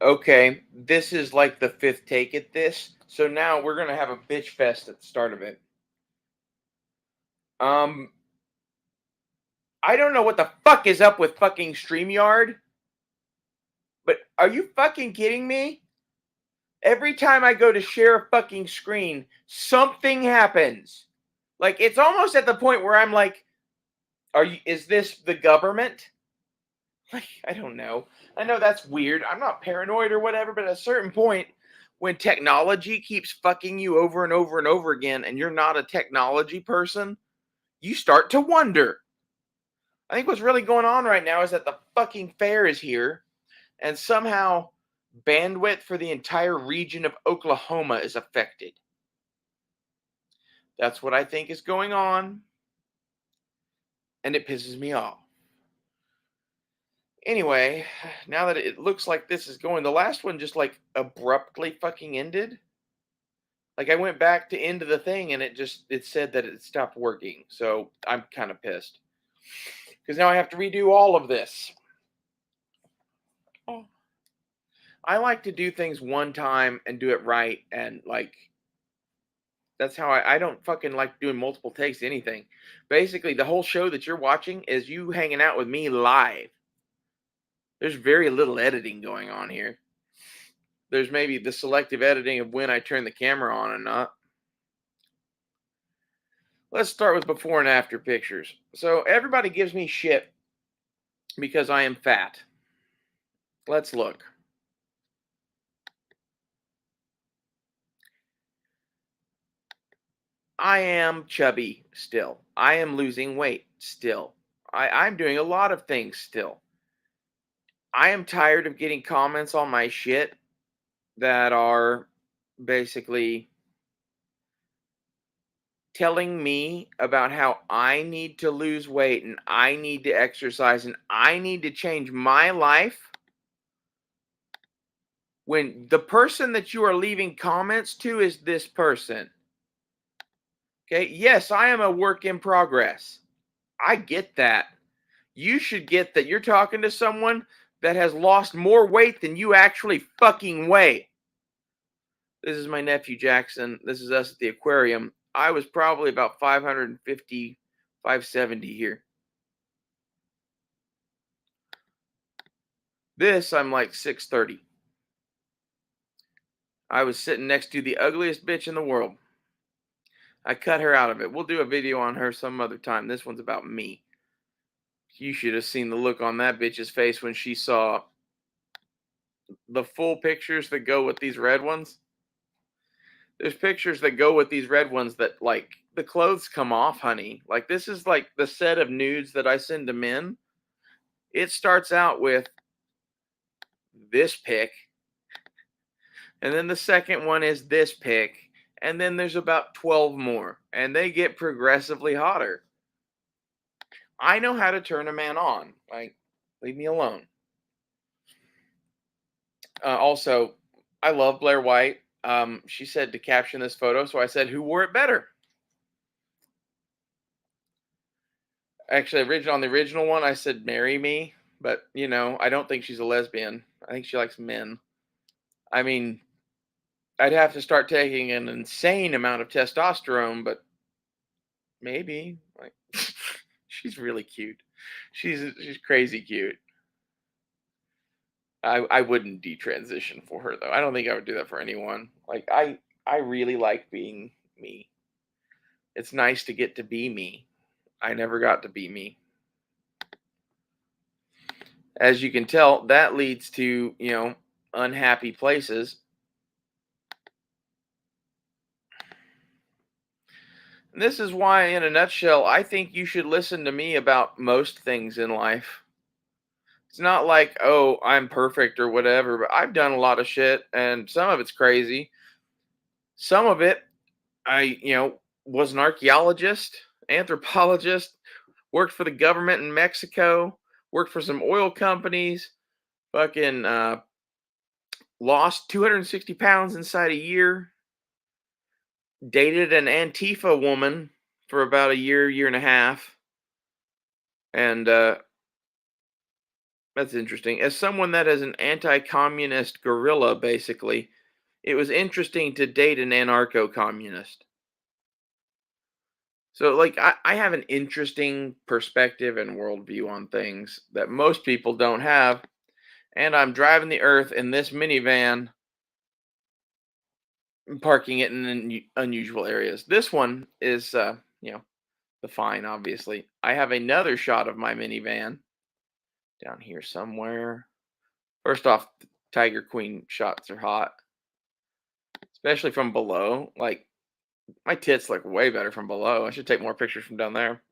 Okay, this is like the fifth take at this. So now we're gonna have a bitch fest at the start of it. Um, I don't know what the fuck is up with fucking StreamYard, but are you fucking kidding me? Every time I go to share a fucking screen, something happens. Like it's almost at the point where I'm like, is this the government? Like, I don't know. I know that's weird. I'm not paranoid or whatever, but at a certain point, when technology keeps fucking you over and over and over again, and you're not a technology person, you start to wonder. I think what's really going on right now is that the fucking fair is here, and somehow bandwidth for the entire region of Oklahoma is affected. That's what I think is going on, and it pisses me off. Anyway, now that it looks like this is going, the last one just like abruptly fucking ended. Like I went back to into the thing and it said that it stopped working. So I'm kind of pissed because now I have to redo all of this. Oh. I like to do things one time and do it right, and like that's how I don't fucking like doing multiple takes to anything. Basically, the whole show that you're watching is you hanging out with me live. There's very little editing going on here. There's maybe the selective editing of when I turn the camera on and not. Let's start with before and after pictures. So everybody gives me shit because I am fat. Let's look. I am chubby still. I am losing weight still. I'm doing a lot of things still. I am tired of getting comments on my shit that are basically telling me about how I need to lose weight and I need to exercise and I need to change my life when the person that you are leaving comments to is this person. Okay, yes, I am a work in progress. I get that. You should get that you're talking to someone that has lost more weight than you actually fucking weigh. This is my nephew Jackson. This is us at the aquarium. I was probably about 550, 570 here. This, I'm like 630. I was sitting next to the ugliest bitch in the world. I cut her out of it. We'll do a video on her some other time. This one's about me. You should have seen the look on that bitch's face when she saw the full pictures that go with these red ones. There's pictures that go with these red ones that like the clothes come off, honey. Like this is like the set of nudes that I send to men. It starts out with this pic, and then the second one is this pic, and then there's about 12 more, and they get progressively hotter. I know how to turn a man on. Like, leave me alone. Also, I love Blair White. She said to caption this photo, so I said, "Who wore it better?" Actually, on the original one, I said, "Marry me," but I don't think she's a lesbian. I think she likes men. I mean, I'd have to start taking an insane amount of testosterone, but maybe. Like, she's really cute. She's crazy cute. I wouldn't detransition for her though. I don't think I would do that for anyone. Like I really like being me. It's nice to get to be me. I never got to be me. As you can tell, that leads to, unhappy places. And this is why, in a nutshell, I think you should listen to me about most things in life. It's not like, oh, I'm perfect or whatever, but I've done a lot of shit and some of it's crazy. Some of it, was an archaeologist, anthropologist, worked for the government in Mexico, worked for some oil companies, fucking lost 260 pounds inside a year, dated an Antifa woman for about a year, year and a half, and That's interesting. As someone that is an anti-communist guerrilla, basically, it was interesting to date an anarcho-communist. So, like, I have an interesting perspective and worldview on things that most people don't have. And I'm driving the earth in this minivan, parking it in unusual areas. This one is, the fine, obviously. I have another shot of my minivan down here somewhere. First off, the Tiger Queen shots are hot, especially from below. Like, my tits look way better from below. I should take more pictures from down there.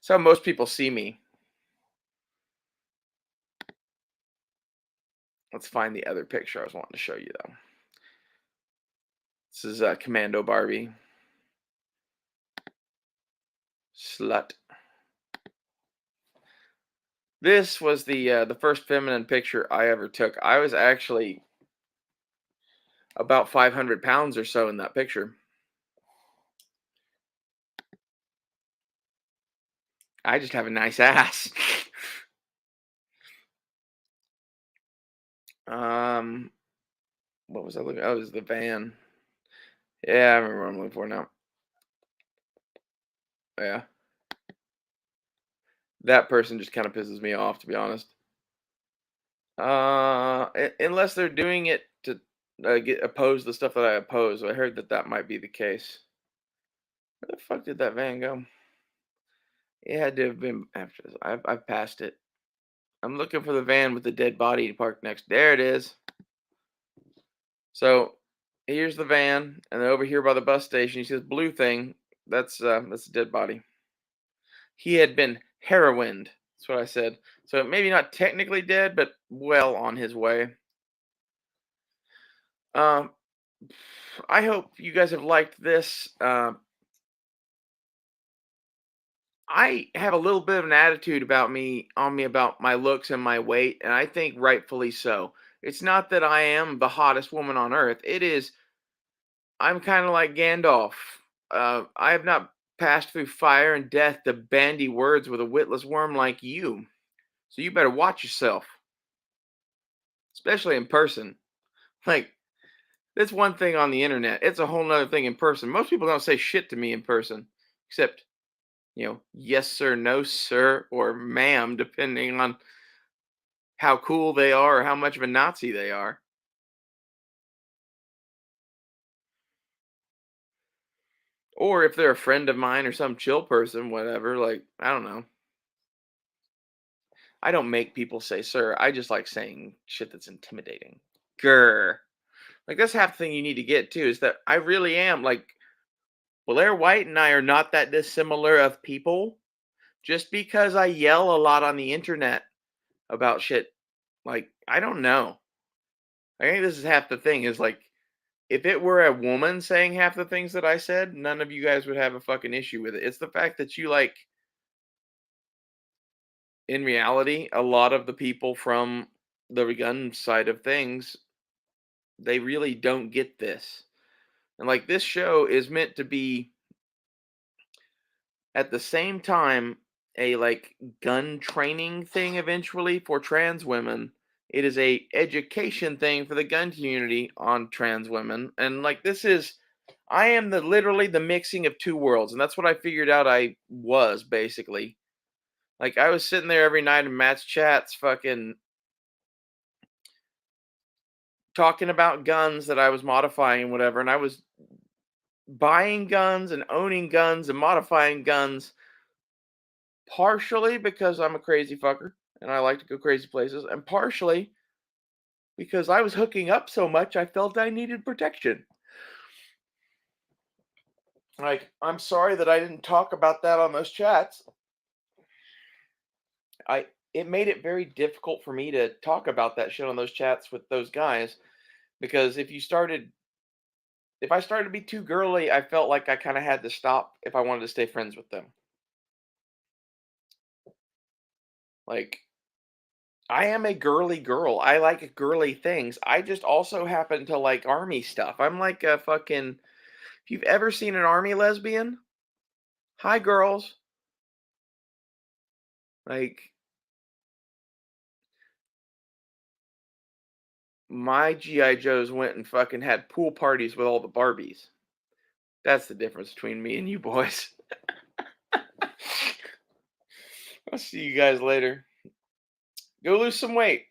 So most people see me. Let's find the other picture I was wanting to show you, though. This is Commando Barbie. Slut. This was the first feminine picture I ever took. I was actually about 500 pounds or so in that picture. I just have a nice ass. um, what was I looking? Oh, it was the van. Yeah, I remember what I'm looking for now. Yeah, that person just kind of pisses me off, to be honest. Unless they're doing it to get oppose the stuff that I oppose. I heard that that might be the case. Where the fuck did that van go? It had to have been after this. I've passed it. I'm looking for the van with the dead body parked next. There it is. So here's the van, and then over here by the bus station, you see this blue thing. That's a dead body. He had been heroined. That's what I said. So maybe not technically dead, but well on his way. Um, I hope you guys have liked this. I have a little bit of an attitude about my looks and my weight, and I think rightfully so. It's not that I am the hottest woman on earth. It is I'm kind of like Gandalf. I have not passed through fire and death to bandy words with a witless worm like you. So you better watch yourself, especially in person. Like, that's one thing on the internet. It's a whole nother thing in person. Most people don't say shit to me in person, except, yes, sir, no, sir, or ma'am, depending on how cool they are or how much of a Nazi they are. Or if they're a friend of mine or some chill person, whatever, like, I don't know. I don't make people say sir. I just like saying shit that's intimidating. Grr. Like that's half the thing you need to get too is that I really am like Blair White and I are not that dissimilar of people. Just because I yell a lot on the internet about shit, like I don't know. I think this is half the thing is like if it were a woman saying half the things that I said, none of you guys would have a fucking issue with it. It's the fact that you like in reality, a lot of the people from the gun side of things, they really don't get this. And like this show is meant to be at the same time a like gun training thing eventually for trans women. It is a education thing for the gun community on trans women. And like this is I am the literally the mixing of two worlds, and that's what I figured out I was basically. Like I was sitting there every night in Matt's chats fucking talking about guns that I was modifying and whatever, and I was buying guns and owning guns and modifying guns partially because I'm a crazy fucker and I like to go crazy places, and partially because I was hooking up so much I felt I needed protection. Like, I'm sorry that I didn't talk about that on those chats. I It made it very difficult for me to talk about that shit on those chats with those guys because if I started to be too girly, I felt like I kind of had to stop if I wanted to stay friends with them. Like, I am a girly girl. I like girly things. I just also happen to like army stuff. I'm like a fucking. If you've ever seen an army lesbian, hi girls. Like, my GI Joes went and fucking had pool parties with all the Barbies. That's the difference between me and you boys. I'll see you guys later. Go lose some weight.